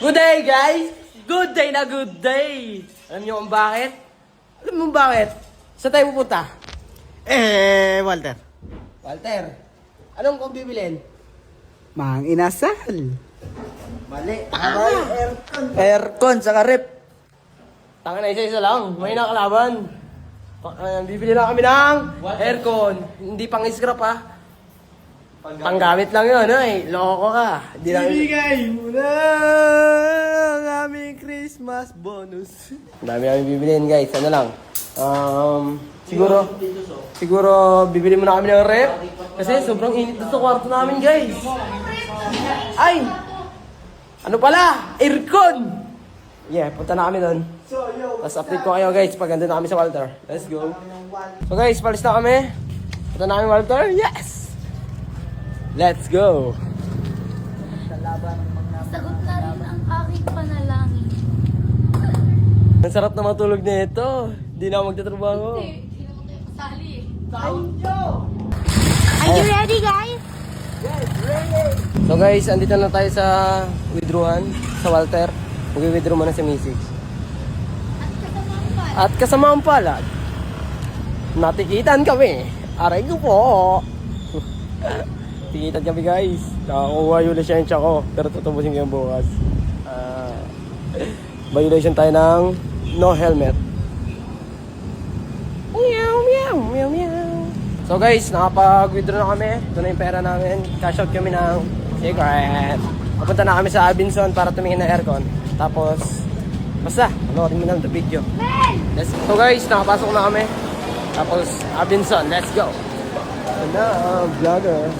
Good day, guys! Good day na good day! Alam niyo kung bakit? Alam mo bakit? Saan tayo pupunta? Walter. Walter, anong kong bibilin? Mang inasal. Mali. Aircon sa rep. Tanga na isa-isa lang. May nakalaban. Bibili na kami ng aircon. Hindi pang scrap ha. Panggamit lang yun, eh. Loko ka. Hindi lang. Ibigay mo na ang aming Christmas bonus. Ang dami namin bibiliin, guys. Ano lang. Siguro bibili muna kami ng rep. Kasi sobrang init dito sa kwarto namin, guys. Ay! Ano pala? Aircon! Yeah, punta na kami doon. Tapos update ko kayo, guys, pag andun na kami sa Walter. Let's go. So guys, palis na kami. Punta na kami Walter. Yes! Let's go! Sagot na rin ang aking panalangin. Ang sarap na matulog na ito. Hindi na ako magtatrabaho. Hindi naman kayo kasali eh. Are you ready, guys? So guys, andito na tayo sa withdrawhan sa Walter. Mag-withdraw muna si Missy. At kasama ang palad, natikitan kami. Aray ko po. Tikitan kami, guys. Nakakuha yung lisensya ko, pero tutubusin ko yung bukas. Violation tayo ng no helmet. Meow, meow, meow, meow. So guys, nakapag-withdraw na kami. Ito na yung pera namin. Cash out kami ng cigarette. Papunta na kami sa Abinson para tumingin ng aircon. Tapos, basta, panoorin mo na ang video. So guys, nakapasok na kami. Tapos, Abinson, let's go. Ito na, vlogger.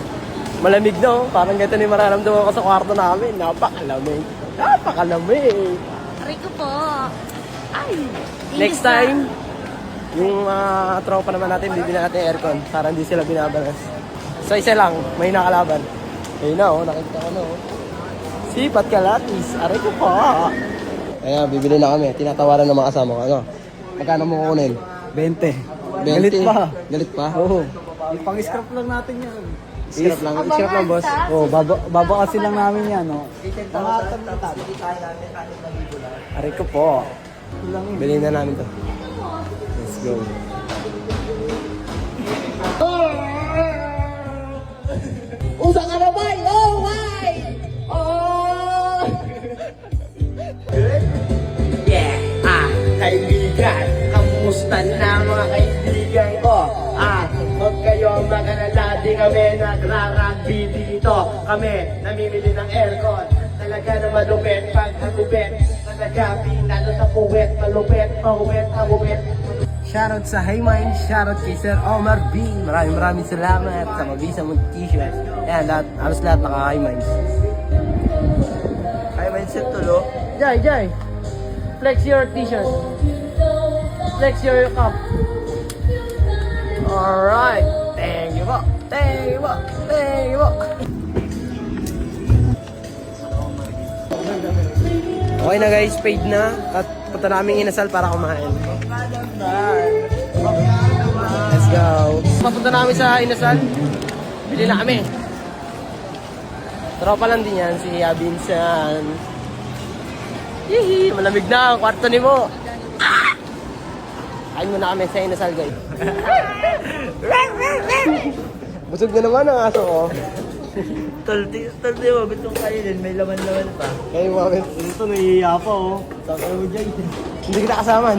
Malamig na, oh. Parang ganito na yung mararamdaman ko sa kwarto namin. Napakalamig. Napakalamig. Aray ko po. Ay! Next time, yung tropa naman natin, bibili natin aircon para hindi sila binabalas. So isa lang, may nakalaban. Ayun na, oh, nakita ko na. Oh. Sipat kalatis, aray ko po. Kaya bibili na kami, tinatawaran ng mga kasama ko. Ano? Magkano mo kukunin? 20. 20? Galit pa. Galit pa? Oo. Pang-scrap lang natin yan. Scrap lang, scrap lang, boss. Oo, baba kasi lang namin yan. No? Aray ko po. Bilhin na namin to. Let's go. Usa ka na ba? Oh my! Oh! Yeah! Kaibigan! Kamusta na mga kaibigan ko? Huwag kayo mag-alala, di kami nagra-rugby dito. Kami namimili ng aircon. Talaga na malupit pag hagupit. Talaga pinalo sa puwet, malupit, pauwet, hagupit. Shoutout sa High Mind, shoutout kay Sir Omar B. Maraming salamat sa mabisa mong t-shirt. Ayan, halos lahat naka High Mind. High Mind set tulo. Jai! Flex your t-shirt. Flex your cup. Alright. Thank you po. Okay na guys, paid na. At punta namin inasal para kumain. Let's go. Papunta namin sa inasal. Bili na kami. Tropa lang din yan, si Abinsan. Hihi, malamig na ang kwarto ni mo. Kain muna kami sa inasal, guys. Busog na naman ang aso ko. Talti mo, bitong kainin. May laman-laman pa. Kayo mga Ito, nahihiya pa oh. Saka mo dyan. Hindi kita kasama.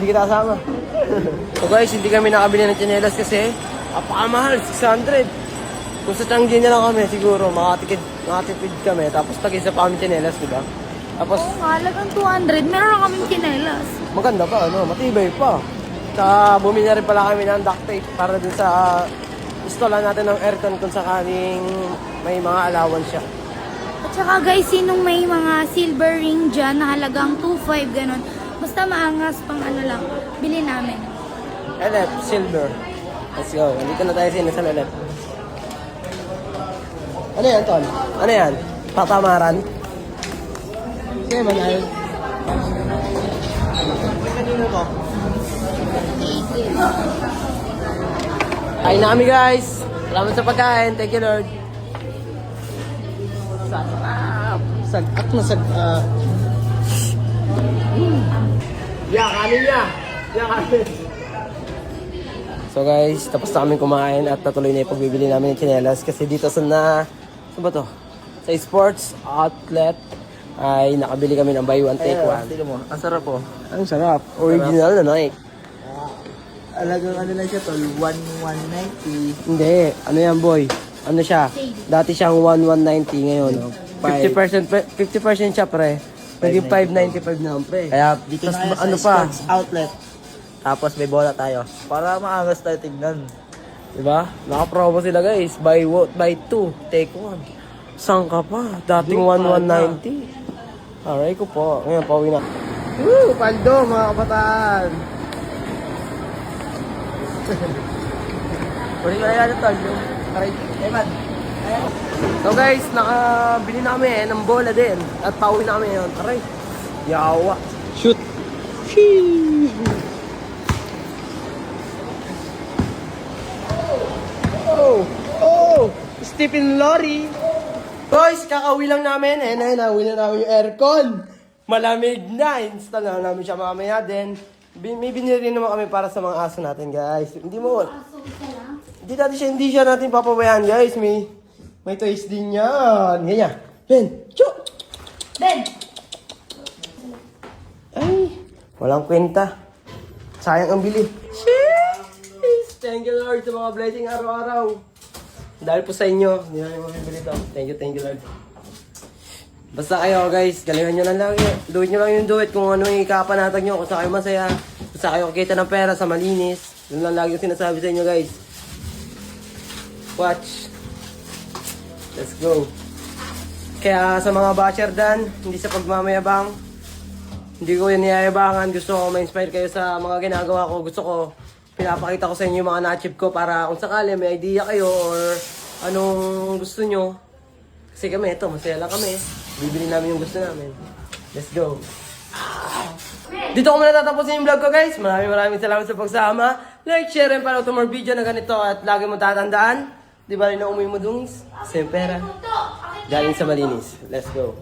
So guys, hindi kami nakabili ng tsinelas kasi apakamahal, 600. Kung sa Tiangge na lang kami, siguro makatipid kami. Tapos tag-isa pa kami tsinelas, diba? Tapos, Oo nga, halagang 200. Meron na kaming chinelas. maganda pa, matibay pa. Saka bumili na rin pala kami ng duct tape para dun sa installan natin ng aircon kung sakaling may mga allowance siya. At saka guys, sinong may mga silver ring dyan na halagang 2.5 ganun. Basta maangas pang ano lang, bili namin. LF, silver. Let's go. Nandito na tayo sa inasal LF. Ano yan, Ton? Ano yan? Tatamaran? Sige, manay. Kanino to? Kain na kami, guys. Salamat sa pagkain. Thank you, Lord. Sarap. Sagak na sagak. Yeah, kanin niya. Yeah, kanin. So guys, tapos na kami kumain at natuloy na yung pagbibili namin ng tsinelas kasi dito sa saan ba to? Sa sports outlet ay nakabili kami ng buy one take one. Tignan mo, ang sarap po. Ang sarap. Original na Nike. Alagang ano lang siya tol, 1,190. Hindi, ano yan boy? Ano siya? Dati siyang 1,190 ngayon. 50% siya pre. Naging 595 na ang pre. Kaya dito Tas na ano sa pa? sports outlet. Tapos may bola tayo. Para maangas tayo tignan. Diba? Naka-promo sila guys. Buy 2, take 1. Saan ka pa? Dating 1,190. Aray ko po. Ngayon, pauwi na. Woo! Paldo mga kabataan! Kunin ko na yan tol, yung Eman. So guys, nakabili na kami ng bola din. At pauwi na kami ngayon. Aray! Yawa! Shoot! Sheesh! Oh! Stephen Lorry! Guys, kakauwi lang namin. Ayun, nauwi na namin yung aircon. Malamig na. Install na namin siya mamaya. Then, may binili rin naman kami para sa mga aso natin, guys. Hindi siya natin papabayaan, guys. May toys din yan. Ganyan. Ben! Chuk! Ben! Ay! Walang kwenta. Sayang ang bili. Sheesh! Thank you, Lord, sa mga blessing araw-araw. Dahil po sa inyo, hindi namin mabibili ito. Thank you, Lord. Basta kayo, guys, galingan nyo lang lagi. Do it kung ano yung ikapanatag nyo, kung saan kayo masaya, kung saan kayo kikita ng pera sa malinis. Yun lang lagi yung sinasabi sa inyo, guys. Watch. Let's go. Kaya sa mga basher dan, hindi sa pagmamayabang, hindi ko yun niyayabangan. Gusto ko ma-inspire kayo sa mga ginagawa ko. Gusto ko, pinapakita ko sa inyo yung mga na-achieve ko para kung sakali may idea kayo or anong gusto nyo. Kasi kami, ito, masaya lang kami. Bibili namin yung gusto namin. Let's go. Dito ko muna tatapusin yung vlog ko, guys. Maraming salamat sa pagsama. Like, share, and follow to more video na ganito. At lagi mo tatandaan, di ba rin na umuwi mo dungis? Same pera. Galing sa malinis. Let's go.